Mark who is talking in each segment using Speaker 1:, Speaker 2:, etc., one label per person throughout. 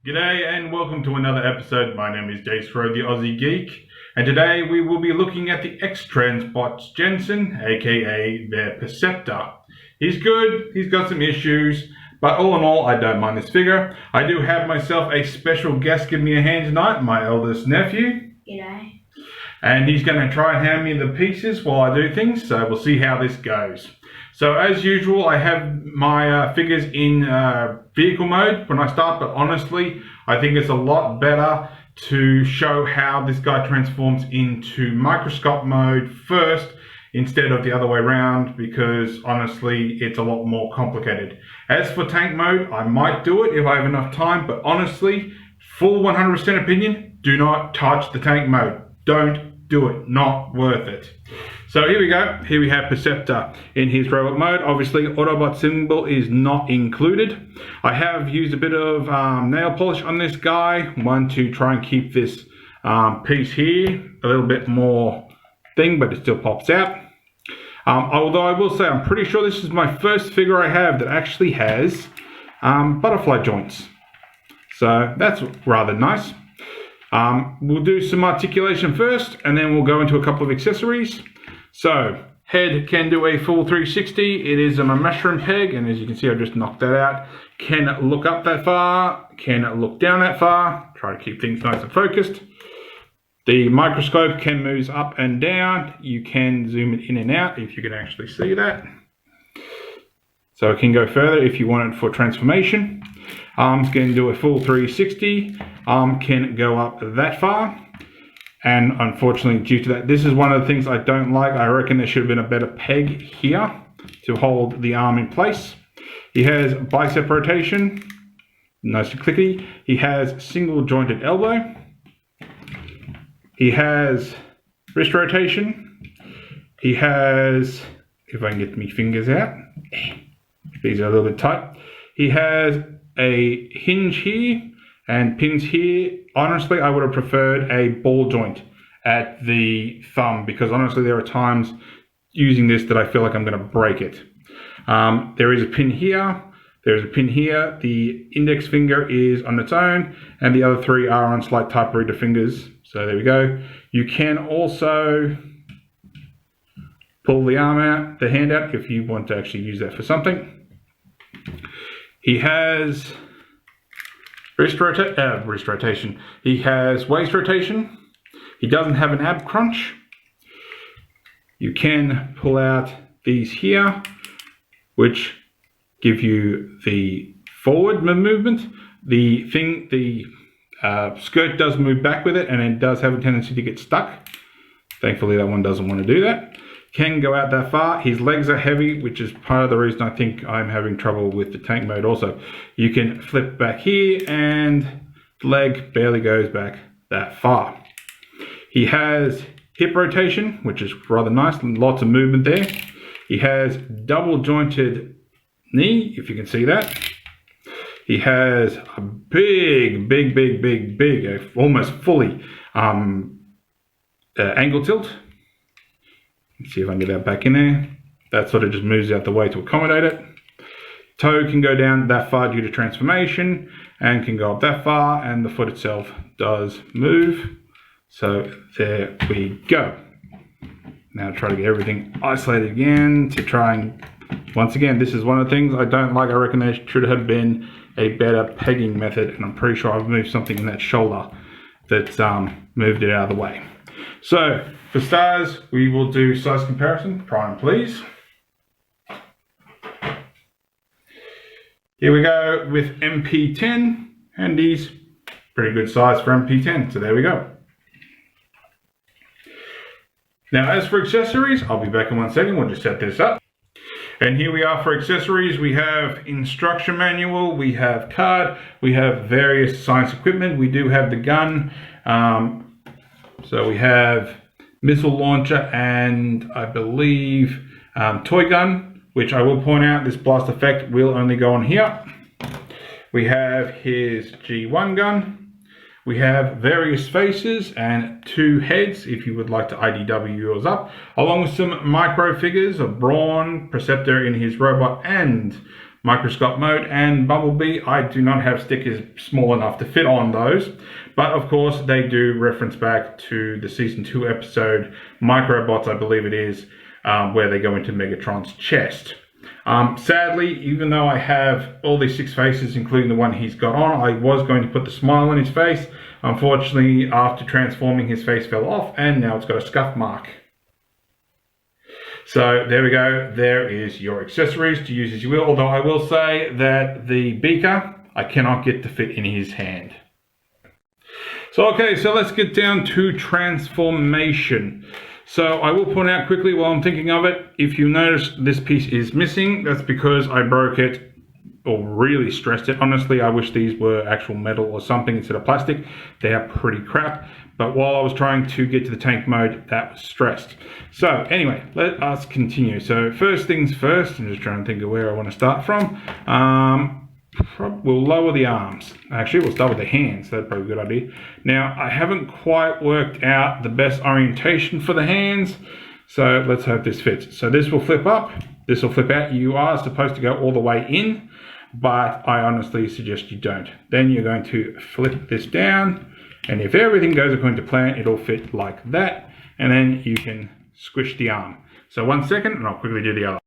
Speaker 1: G'day and welcome to another episode. My name is Daethstro, the Aussie Geek, and today we will be looking at the X-Transbots Janssen, aka their Perceptor. He's good, he's got some issues, but all in all, I don't mind this figure. I do have myself a special guest give me a hand tonight, my eldest nephew.
Speaker 2: G'day.
Speaker 1: And he's going to try and hand me the pieces while I do things, so we'll see how this goes. So as usual, I have my figures in vehicle mode when I start, but honestly, I think it's a lot better to show how this guy transforms into microscope mode first instead of the other way around, because honestly, it's a lot more complicated. As for tank mode, I might do it if I have enough time, but honestly, full 100% opinion, do not touch the tank mode. Don't do it, not worth it. So here we go, here we have Perceptor in his robot mode. Obviously Autobot symbol is not included. I have used a bit of nail polish on this guy, one to try and keep this piece here a little bit more thing, but it still pops out. Although I will say I'm pretty sure this is my first figure I have that actually has butterfly joints. So that's rather nice. We'll do some articulation first, and then we'll go into a couple of accessories. So, head can do a full 360. It is a mushroom peg, and as you can see, I just knocked that out. Can look up that far, can look down that far. Try to keep things nice and focused. The microscope can move up and down. You can zoom it in and out if you can actually see that. So it can go further if you want it for transformation. Can do a full 360. Can go up that far. And unfortunately, due to that, this is one of the things I don't like. I reckon there should have been a better peg here to hold the arm in place. He has bicep rotation, nice and clicky. He has single jointed elbow. He has wrist rotation. He has, if I can get my fingers out, these are a little bit tight. He has a hinge here and pins here. Honestly, I would have preferred a ball joint at the thumb, because honestly, there are times using this that I feel like I'm going to break it. There is a pin here. There's a pin here. The index finger is on its own, and the other three are on slight typewriter fingers. So there we go. You can also pull the arm out, the hand out, if you want to actually use that for something. He has wrist rotation. He has waist rotation. He doesn't have an ab crunch. You can pull out these here, which give you the forward movement. The skirt does move back with it, and it does have a tendency to get stuck. Thankfully, that one doesn't want to do that. Can go out that far. His legs are heavy, which is part of the reason I think I'm having trouble with the tank mode also. You can flip back here, and the leg barely goes back that far. He has hip rotation, which is rather nice, lots of movement there. He has double jointed knee, if you can see that. He has a big, almost fully angle tilt. Let's see if I can get that back in there. That sort of just moves out the way to accommodate it. Toe can go down that far due to transformation, and can go up that far, and the foot itself does move. So there we go. Now try to get everything isolated again to try and, once again, this is one of the things I don't like. I reckon there should have been a better pegging method, and I'm pretty sure I've moved something in that shoulder that's moved it out of the way. So for stars, we will do size comparison. Prime, please. Here we go with MP10, and he's pretty good size for MP10. So there we go. Now, as for accessories, I'll be back in 1 second. We'll just set this up. And here we are for accessories. We have instruction manual, we have card, we have various science equipment. We do have the gun. So we have missile launcher and I believe toy gun, which I will point out this blast effect will only go on here. We have his G1 gun. We have various faces and 2 heads if you would like to IDW yours up, along with some micro figures of Brawn, Perceptor in his robot and Microscope Mode and Bumblebee. I do not have stickers small enough to fit on those, but of course they do reference back to the Season 2 episode, Microbots, I believe it is, where they go into Megatron's chest. Sadly, even though I have all these 6 faces, including the one he's got on, I was going to put the smile on his face. Unfortunately, after transforming, his face fell off, and now it's got a scuff mark. So there we go. There is your accessories to use as you will. Although I will say that the beaker, I cannot get to fit in his hand. So okay, so let's get down to transformation. So I will point out quickly while I'm thinking of it, if you notice this piece is missing, that's because I broke it or really stressed it. Honestly, I wish these were actual metal or something instead of plastic. They are pretty crap. But while I was trying to get to the tank mode, that was stressed. So anyway, let us continue. So first things first, I'm just trying to think of where I want to start from. We'll lower the arms. Actually, we'll start with the hands. That's probably a good idea. Now, I haven't quite worked out the best orientation for the hands. So let's hope this fits. So this will flip up. This will flip out. You are supposed to go all the way in, but I honestly suggest you don't. Then you're going to flip this down. And if everything goes according to plan, it'll fit like that. And then you can squish the arm. So 1 second, and I'll quickly do the other.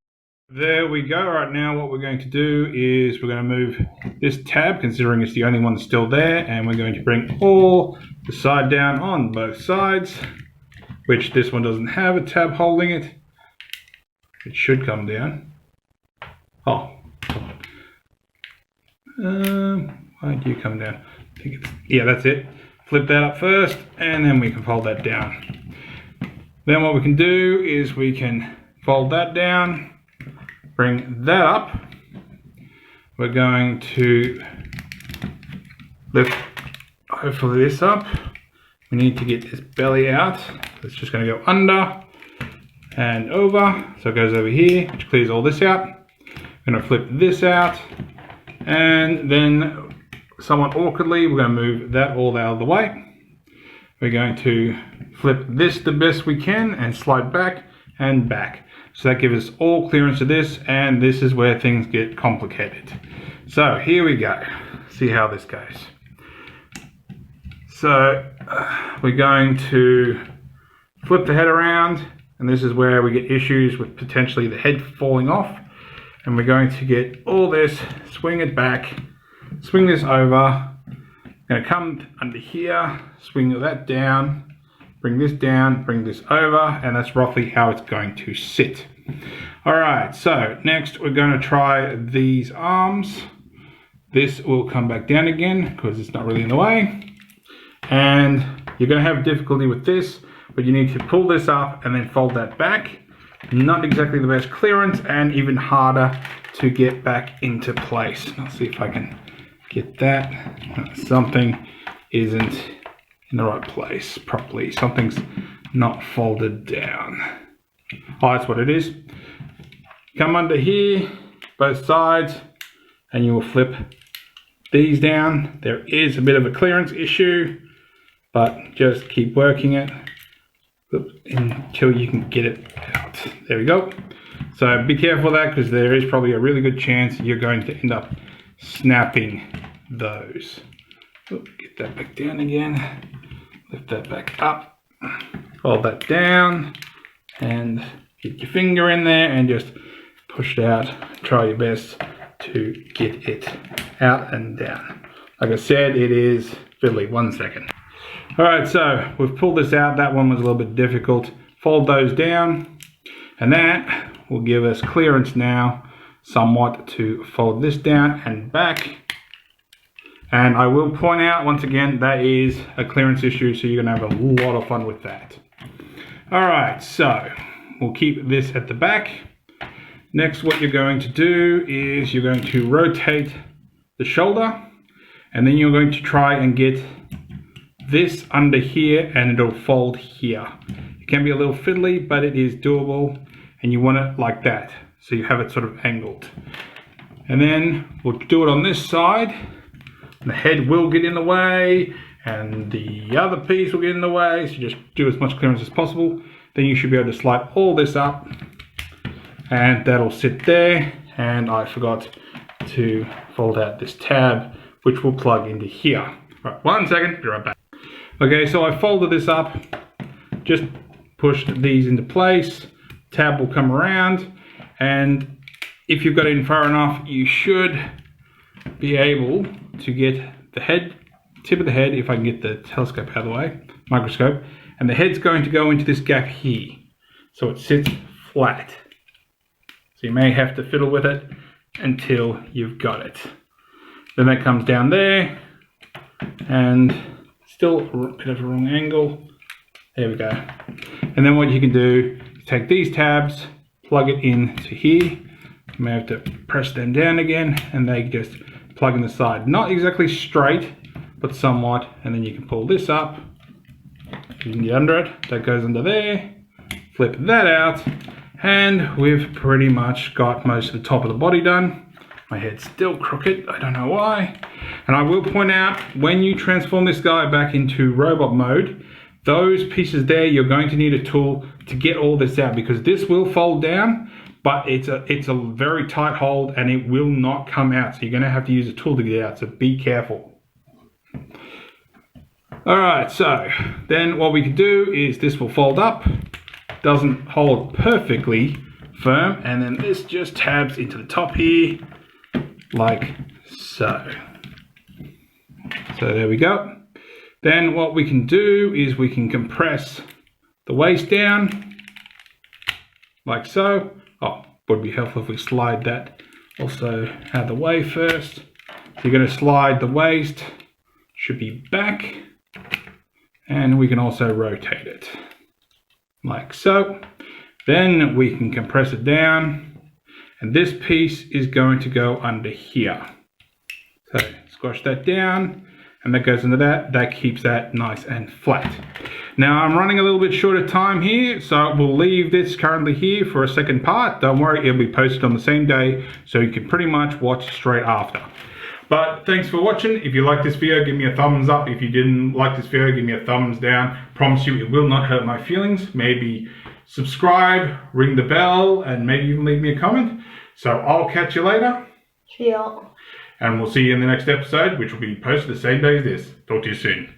Speaker 1: There we go. Right now what we're going to do is we're going to move this tab, considering it's the only one that's still there, and we're going to bring all the side down on both sides, which this one doesn't have a tab holding it. It should come down. Oh. Why do you come down? I think it's, yeah, that's it. Flip that up first, and then we can fold that down. Then what we can do is we can fold that down, bring that up. We're going to lift hopefully this up. We need to get this belly out. It's just going to go under and over. So it goes over here, which clears all this out. I'm going to flip this out, and then somewhat awkwardly, we're going to move that all out of the way. We're going to flip this the best we can and slide back and back. So that gives us all clearance of this, and this is where things get complicated. So here we go. See how this goes. So we're going to flip the head around, and this is where we get issues with potentially the head falling off. And we're going to get all this, swing it back, swing this over. I'm going to come under here, swing that down, bring this down, bring this over, and that's roughly how it's going to sit. Alright, so next we're going to try these arms. This will come back down again because it's not really in the way. And you're going to have difficulty with this, but you need to pull this up and then fold that back. Not exactly the best clearance, and even harder to get back into place. Let's see if I can get that. Something isn't in the right place properly. Something's not folded down. Oh, that's what it is. Come under here, both sides, and you will flip these down. There is a bit of a clearance issue, but just keep working it until you can get it out. There we go. So be careful of that, because there is probably a really good chance you're going to end up snapping those. Get that back down again. Lift that back up. Fold that down. And get your finger in there and just push it out. Try your best to get it out and down. Like I said, it is fiddly. 1 second. Alright, so we've pulled this out. That one was a little bit difficult. Fold those down, and that will give us clearance now somewhat to fold this down and back. And I will point out once again, that is a clearance issue, so you're going to have a lot of fun with that. Alright, so we'll keep this at the back. Next, what you're going to do is you're going to rotate the shoulder, and then you're going to try and get this under here, and it'll fold here. It can be a little fiddly, but it is doable, and you want it like that, so you have it sort of angled. And then we'll do it on this side. The head will get in the way, and the other piece will get in the way, so just do as much clearance as possible. Then you should be able to slide all this up, and that'll sit there. And I forgot to fold out this tab, which will plug into here. Right, 1 second, be right back. Okay, so I folded this up, just pushed these into place, tab will come around, and if you've got it in far enough, you should be able to get the tip of the head, if I can get the telescope out of the way, microscope, and the head's going to go into this gap here, so it sits flat. So you may have to fiddle with it until you've got it. Then that comes down there, and still a bit of a wrong angle. There we go. And then what you can do is take these tabs, plug it into here. You may have to press them down again, and they just plug in the side. Not exactly straight, but somewhat. And then you can pull this up. You can get under it. That goes under there. Flip that out. And we've pretty much got most of the top of the body done. My head's still crooked, I don't know why. And I will point out, when you transform this guy back into robot mode, those pieces there, you're going to need a tool to get all this out, because this will fold down, but it's a very tight hold and it will not come out. So you're gonna have to use a tool to get it out, so be careful. All right, so then what we can do is this will fold up, doesn't hold perfectly firm, and then this just tabs into the top here, like so. So there we go. Then what we can do is we can compress the waist down, like so. Oh, would be helpful if we slide that also out of the way first. So you're going to slide the waist, should be back, and we can also rotate it, like so. Then we can compress it down, and this piece is going to go under here. So squash that down, and that goes into that. That keeps that nice and flat. Now I'm running a little bit short of time here, so we'll leave this currently here for a second part. Don't worry, it'll be posted on the same day, so you can pretty much watch straight after. But thanks for watching. If you like this video, give me a thumbs up. If you didn't like this video, give me a thumbs down. Promise you it will not hurt my feelings. Maybe subscribe, ring the bell, and maybe even leave me a comment. So I'll catch you later.
Speaker 2: Cheerio.
Speaker 1: And we'll see you in the next episode, which will be posted the same day as this. Talk to you soon.